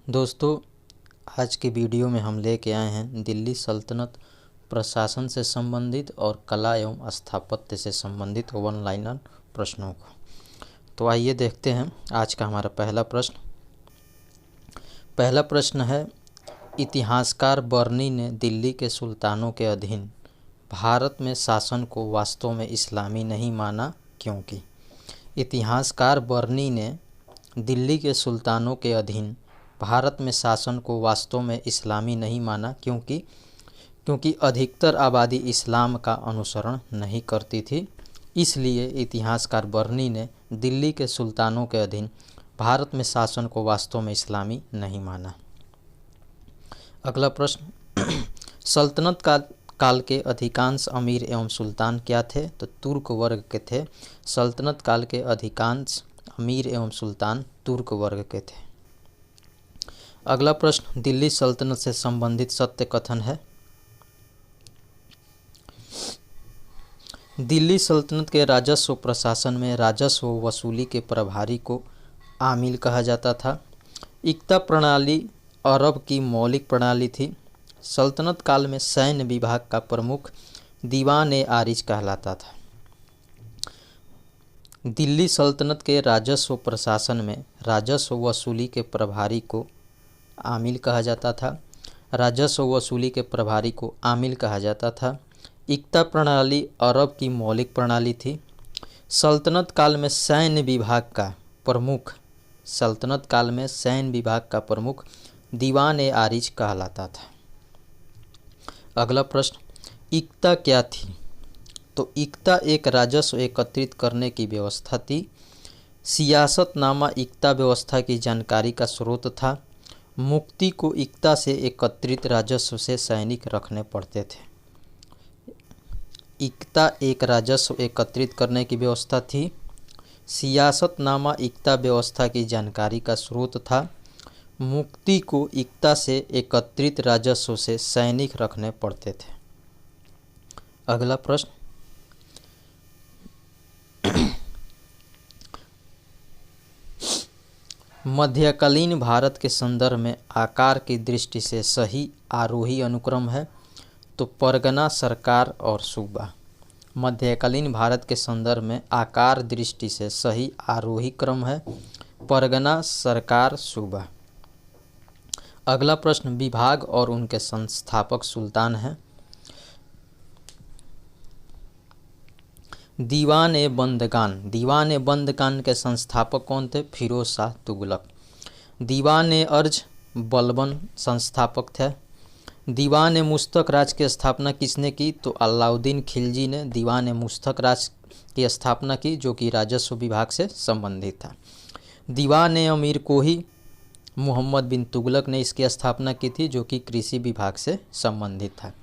दोस्तों, आज की वीडियो में हम लेके आए हैं दिल्ली सल्तनत प्रशासन से संबंधित और कला एवं स्थापत्य से संबंधित वन लाइनर प्रश्नों को। तो आइए देखते हैं आज का हमारा पहला प्रश्न है, इतिहासकार बर्नी ने दिल्ली के सुल्तानों के अधीन भारत में शासन को वास्तव में इस्लामी नहीं माना क्योंकि। इतिहासकार बर्नी ने दिल्ली के सुल्तानों के अधीन भारत में शासन को वास्तव में इस्लामी नहीं माना क्योंकि अधिकतर आबादी इस्लाम का अनुसरण नहीं करती थी। इसलिए इतिहासकार बर्नी ने दिल्ली के सुल्तानों के अधीन भारत में शासन को वास्तव में इस्लामी नहीं माना। अगला प्रश्न, सल्तनत काल के अधिकांश अमीर एवं सुल्तान क्या थे? तो तुर्क वर्ग के थे। सल्तनत काल के अधिकांश अमीर एवं सुल्तान तुर्क वर्ग के थे। अगला प्रश्न, दिल्ली सल्तनत से संबंधित सत्य कथन है। दिल्ली सल्तनत के राजस्व प्रशासन में राजस्व वसूली के प्रभारी को आमिल कहा जाता था। इक्ता प्रणाली अरब की मौलिक प्रणाली थी। सल्तनत काल में सैन्य विभाग का प्रमुख दीवान-ए-आरिज कहलाता था। दिल्ली सल्तनत के राजस्व प्रशासन में राजस्व वसूली के प्रभारी को आमिल कहा जाता था। राजस्व वसूली के प्रभारी को आमिल कहा जाता था। इक्ता प्रणाली अरब की मौलिक प्रणाली थी। सल्तनत काल में सैन्य विभाग का प्रमुख दीवान-ए-आरिज कहलाता था। अगला प्रश्न, इक्ता क्या थी? तो इक्ता एक राजस्व एकत्रित करने की व्यवस्था थी। सियासतनामा इक्ता व्यवस्था की जानकारी का स्रोत था। मुक्ति को इक्ता से एकत्रित राजस्व से सैनिक रखने पड़ते थे। इक्ता एक राजस्व एकत्रित करने की व्यवस्था थी। सियासतनामा इक्ता व्यवस्था की जानकारी का स्रोत था। मुक्ति को इक्ता से एकत्रित राजस्व से सैनिक रखने पड़ते थे। अगला प्रश्न, मध्यकालीन भारत के संदर्भ में आकार की दृष्टि से सही आरोही अनुक्रम है। तो परगना, सरकार और सूबा। मध्यकालीन भारत के संदर्भ में आकार दृष्टि से सही आरोही क्रम है परगना, सरकार, सूबा। अगला प्रश्न, विभाग और उनके संस्थापक सुल्तान हैं। दीवान-ए-बंदगान के संस्थापक कौन थे? फिरोज शाह तुगलक। दीवान-ए-अर्ज बलबन संस्थापक थे। दीवान-ए-मुस्तक राज की स्थापना किसने की? तो अलाउद्दीन खिलजी ने दीवान-ए-मुस्तक राज की स्थापना की, जो कि राजस्व विभाग से संबंधित था। दीवान-ए-अमीर कोही मोहम्मद बिन तुगलक ने इसकी स्थापना की थी, जो कि कृषि विभाग से संबंधित था।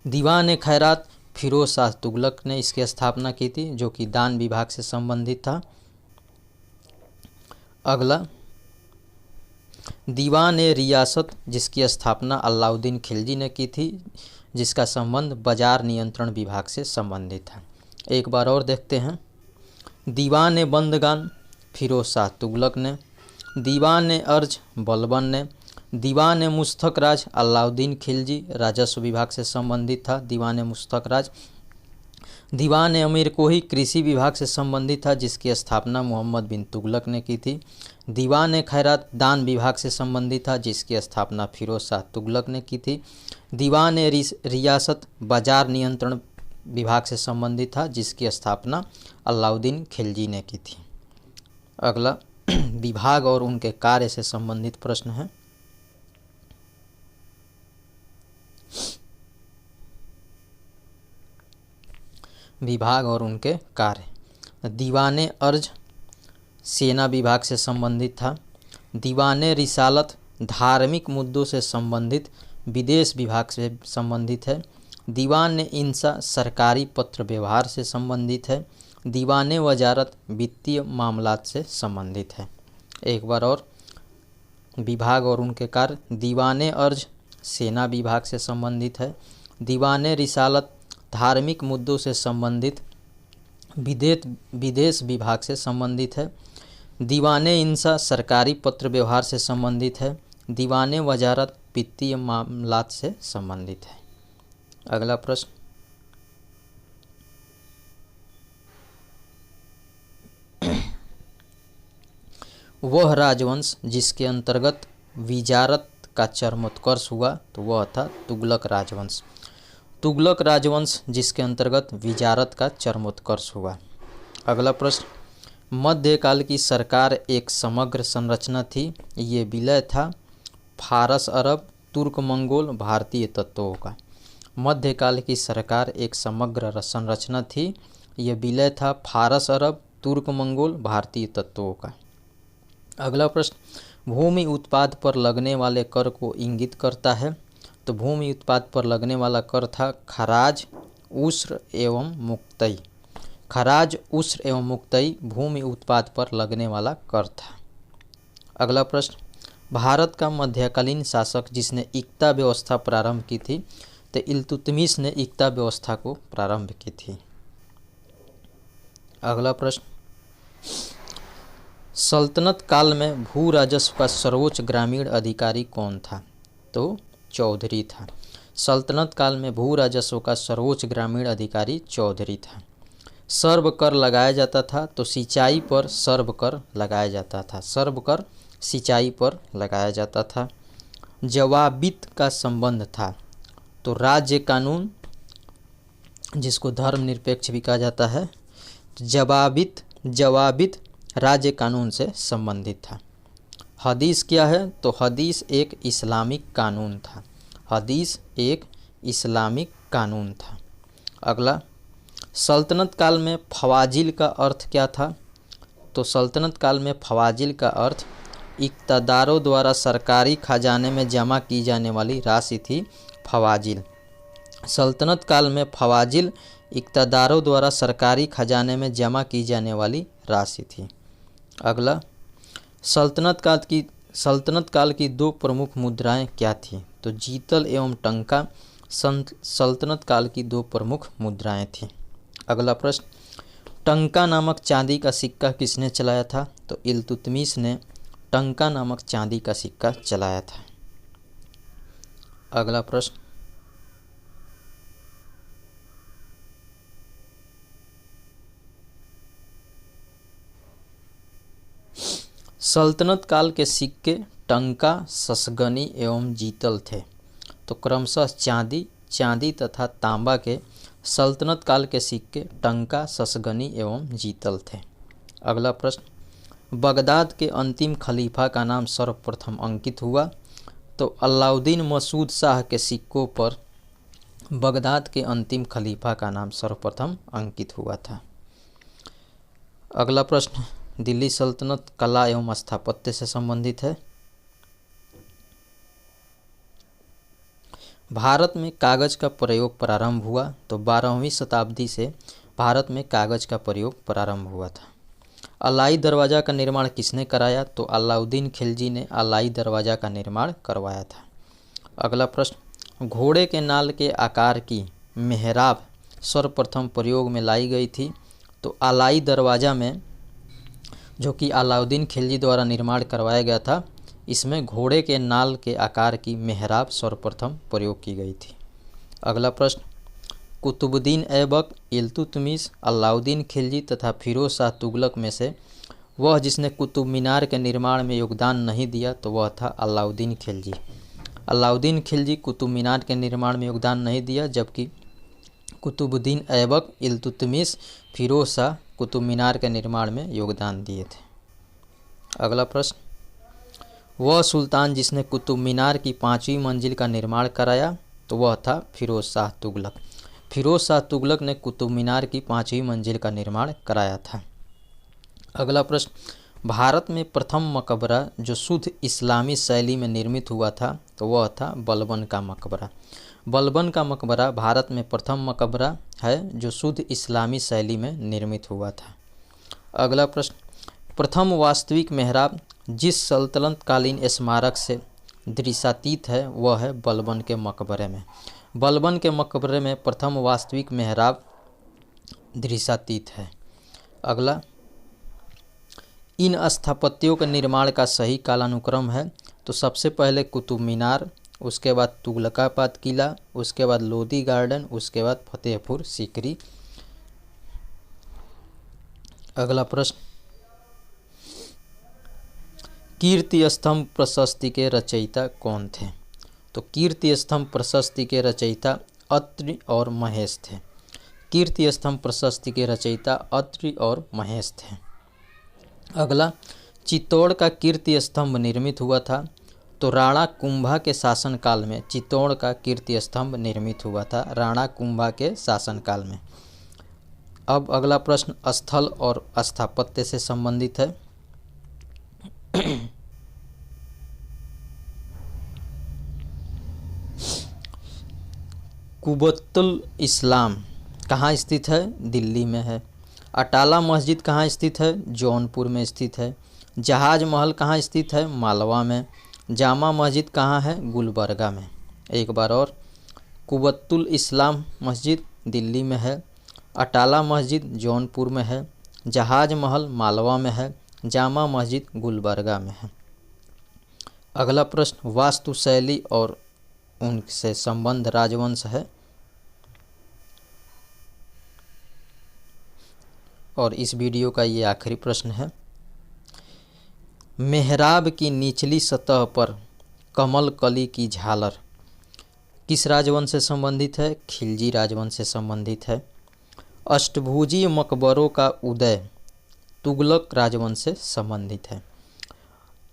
दीवान-ए-खैरात फिरोज शाह तुगलक ने इसकी स्थापना की थी, जो कि दान विभाग से संबंधित था। अगला, दीवान-ए-रियासत जिसकी स्थापना अलाउद्दीन खिलजी ने की थी, जिसका संबंध बाजार नियंत्रण विभाग से संबंधित था। एक बार और देखते हैं। दीवान-ए-बंदगान फिरोज शाह तुगलक ने, दीवान-ए-अर्ज बलबन ने, दीवान-ए-मुस्तक राज अलाउद्दीन खिलजी राजस्व विभाग से संबंधित था। दीवान-ए-मुस्तक राज। दीवान-ए-अमीर कोही कृषि विभाग से संबंधित था, जिसकी स्थापना मोहम्मद बिन तुगलक ने की थी। दीवान-ए-खैरात दान विभाग से संबंधित था, जिसकी स्थापना फिरोज शाह तुगलक ने की थी। दीवान-ए-रियासत बाजार नियंत्रण विभाग से संबंधित था, जिसकी स्थापना अलाउद्दीन खिलजी ने की थी। अगला, विभाग और उनके कार्य से संबंधित प्रश्न है। विभाग और उनके कार्य। दीवान-ए-अर्ज सेना विभाग से संबंधित था। दीवान-ए-रिसालत धार्मिक मुद्दों से संबंधित विदेश विभाग से संबंधित है। दीवान-ए-इंसा सरकारी पत्र व्यवहार से संबंधित है। दीवान-ए-वजारत वित्तीय मामलात से संबंधित है। एक बार और, विभाग और उनके कार्य। दीवान-ए-अर्ज सेना विभाग से संबंधित है। दीवान-ए-रिसालत धार्मिक मुद्दों से संबंधित विदेश विभाग से संबंधित है। दीवाने इंसा सरकारी पत्र व्यवहार से संबंधित है। दीवाने वजारत वित्तीय मामलात से संबंधित है। अगला प्रश्न, वह राजवंश जिसके अंतर्गत विजारत का चरमोत्कर्ष हुआ तो वह था तुगलक राजवंश। तुगलक राजवंश जिसके अंतर्गत विजारत का चरमोत्कर्ष हुआ। अगला प्रश्न, मध्यकाल की सरकार एक समग्र संरचना थी। ये विलय था फारस अरब तुर्क मंगोल भारतीय तत्वों का। मध्यकाल की सरकार एक समग्र संरचना थी। ये विलय था फारस अरब तुर्क मंगोल भारतीय तत्वों का। अगला प्रश्न, भूमि उत्पाद पर लगने वाले कर को इंगित करता है। तो भूमि उत्पाद पर लगने वाला कर था खराज उस्र एवं मुक्तई। खराज उस्र एवं मुक्तई भूमि उत्पाद पर लगने वाला कर था। अगला प्रश्न, भारत का मध्यकालीन शासक जिसने इक्ता व्यवस्था प्रारंभ की थी तो इल्तुतमिश ने इक्ता व्यवस्था को प्रारंभ की थी। अगला प्रश्न, सल्तनत काल में भू राजस्व का सर्वोच्च ग्रामीण अधिकारी कौन था? तो चौधरी था। सल्तनत काल में भू राजस्व का सर्वोच्च ग्रामीण अधिकारी चौधरी था। सर्व कर लगाया जाता था तो सिंचाई पर सर्व कर लगाया जाता था। सर्व कर सिंचाई पर लगाया जाता था। जवाबित का संबंध था तो राज्य कानून जिसको धर्मनिरपेक्ष भी कहा जाता है, जवाबित राज्य कानून से संबंधित था। हदीस क्या है? तो हदीस एक इस्लामिक कानून था। हदीस एक इस्लामिक कानून था। अगला, सल्तनत काल में फवाजिल का अर्थ क्या था? तो सल्तनत काल में फवाजिल का अर्थ इक़्तिदारों द्वारा सरकारी खजाने में जमा की जाने वाली राशि थी फवाजिल। सल्तनत काल में फवाजिल इक़्तिदारों द्वारा सरकारी खजाने में जमा की जाने वाली राशि थी। अगला, सल्तनत काल की दो प्रमुख मुद्राएं क्या थीं? तो जीतल एवं टंका सल्तनत काल की दो प्रमुख मुद्राएं थीं। अगला प्रश्न, टंका नामक चांदी का सिक्का किसने चलाया था? तो इल्तुतमिश ने टंका नामक चांदी का सिक्का चलाया था। अगला प्रश्न, सल्तनत काल के सिक्के टंका ससगनी एवं जीतल थे। तो क्रमशः चांदी तथा तांबा के सल्तनत काल के सिक्के टंका ससगनी एवं जीतल थे। अगला प्रश्न, बगदाद के अंतिम खलीफा का नाम सर्वप्रथम अंकित हुआ। तो अलाउद्दीन मसूद शाह के सिक्कों पर बगदाद के अंतिम खलीफा का नाम सर्वप्रथम अंकित हुआ था। अगला प्रश्न, दिल्ली सल्तनत कला एवं स्थापत्य से संबंधित है। भारत में कागज का प्रयोग प्रारंभ हुआ। तो 12वीं शताब्दी से भारत में कागज का प्रयोग प्रारंभ हुआ था। अलाई दरवाज़ा का निर्माण किसने कराया? तो अलाउद्दीन खिलजी ने अलाई दरवाज़ा का निर्माण करवाया था। अगला प्रश्न, घोड़े के नाल के आकार की मेहराब सर्वप्रथम प्रयोग में लाई गई थी। तो अलाई दरवाज़ा में जो कि अलाउद्दीन खिलजी द्वारा निर्माण करवाया गया था, इसमें घोड़े के नाल के आकार की मेहराब सर्वप्रथम प्रयोग की गई थी। अगला प्रश्न, कुतुबुद्दीन ऐबक, इल्तुतमिश, अलाउद्दीन खिलजी तथा फिरोज शाह तुगलक में से वह जिसने कुतुब मीनार के निर्माण में योगदान नहीं दिया तो वह था अलाउद्दीन खिलजी। अलाउद्दीन खिलजी कुतुब मीनार के निर्माण में योगदान नहीं दिया, जबकि कुतुबुद्दीन ऐबक, इल्तुतमिश, फिरोज शाह कुतुब मीनार के निर्माण में योगदान दिए थे। अगला प्रश्न, वह सुल्तान जिसने कुतुब मीनार की 5वीं मंजिल का निर्माण कराया तो वह था फिरोज शाह तुगलक। फिरोज शाह तुगलक ने कुतुब मीनार की 5वीं मंजिल का निर्माण कराया था। अगला प्रश्न, भारत में प्रथम मकबरा जो शुद्ध इस्लामी शैली में निर्मित हुआ था तो वह था बलबन का मकबरा। बलबन का मकबरा भारत में प्रथम मकबरा है जो शुद्ध इस्लामी शैली में निर्मित हुआ था। अगला प्रश्न, प्रथम वास्तविक मेहराब जिस सल्तनत कालीन स्मारक से दृश्यातीत है वह है बलबन के मकबरे में। बलबन के मकबरे में प्रथम वास्तविक मेहराब दृश्यातीत है। अगला, इन स्थापत्यों के निर्माण का सही कालानुक्रम है तो सबसे पहले कुतुब मीनार, उसके बाद तुगलकाबाद किला, उसके बाद लोधी गार्डन, उसके बाद फतेहपुर सीकरी। अगला प्रश्न, कीर्ति स्तंभ प्रशस्ति के रचयिता कौन थे? तो कीर्ति स्तंभ प्रशस्ति के रचयिता अत्रि और महेश थे। कीर्ति स्तंभ प्रशस्ति के रचयिता अत्रि और महेश थे। अगला, चित्तौड़ का कीर्ति स्तंभ निर्मित हुआ था? तो राणा कुंभा के शासनकाल में चित्तौड़ का कीर्ति स्तंभ निर्मित हुआ था, राणा कुंभा के शासनकाल में। अब अगला प्रश्न स्थल और स्थापत्य से संबंधित है। कुबतुल इस्लाम कहाँ स्थित है? दिल्ली में है। अटाला मस्जिद कहाँ स्थित है? जौनपुर में स्थित है। जहाज महल कहाँ स्थित है? मालवा में। जामा मस्जिद कहाँ है? गुलबर्गा में। एक बार और, कुबतुल इस्लाम मस्जिद दिल्ली में है, अटाला मस्जिद जौनपुर में है, जहाज महल मालवा में है, जामा मस्जिद गुलबर्गा में है। अगला प्रश्न, वास्तुशैली और उनसे संबंध राजवंश है और इस वीडियो का ये आखिरी प्रश्न है। मेहराब की निचली सतह पर कमल कली की झालर किस राजवंश से संबंधित है? खिलजी राजवंश से संबंधित है। अष्टभुजीय मकबरों का उदय तुगलक राजवंश से संबंधित है।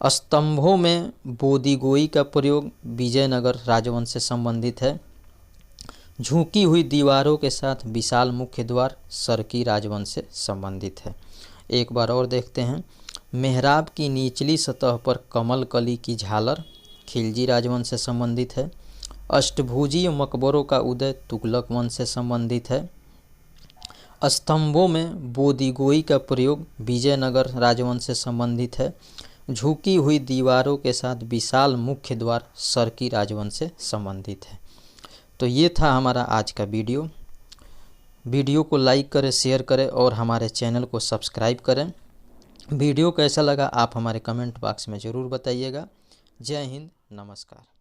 स्तंभों में बोदिगोई का प्रयोग विजयनगर राजवंश से संबंधित है। झुकी हुई दीवारों के साथ विशाल मुख्य द्वार सरकी राजवंश से संबंधित है। एक बार और देखते हैं। मेहराब की निचली सतह पर कमल कली की झालर खिलजी राजवंश से संबंधित है। अष्टभुजीय मकबरों का उदय तुगलक वंश से संबंधित है। स्तंभों में बोदिगोई का प्रयोग विजयनगर राजवंश से संबंधित है। झुकी हुई दीवारों के साथ विशाल मुख्य द्वार सरकी राजवंश से संबंधित है। तो ये था हमारा आज का वीडियो को लाइक करें, शेयर करें और हमारे चैनल को सब्सक्राइब करें। वीडियो कैसा लगा आप हमारे कमेंट बॉक्स में ज़रूर बताइएगा। जय हिंद, नमस्कार।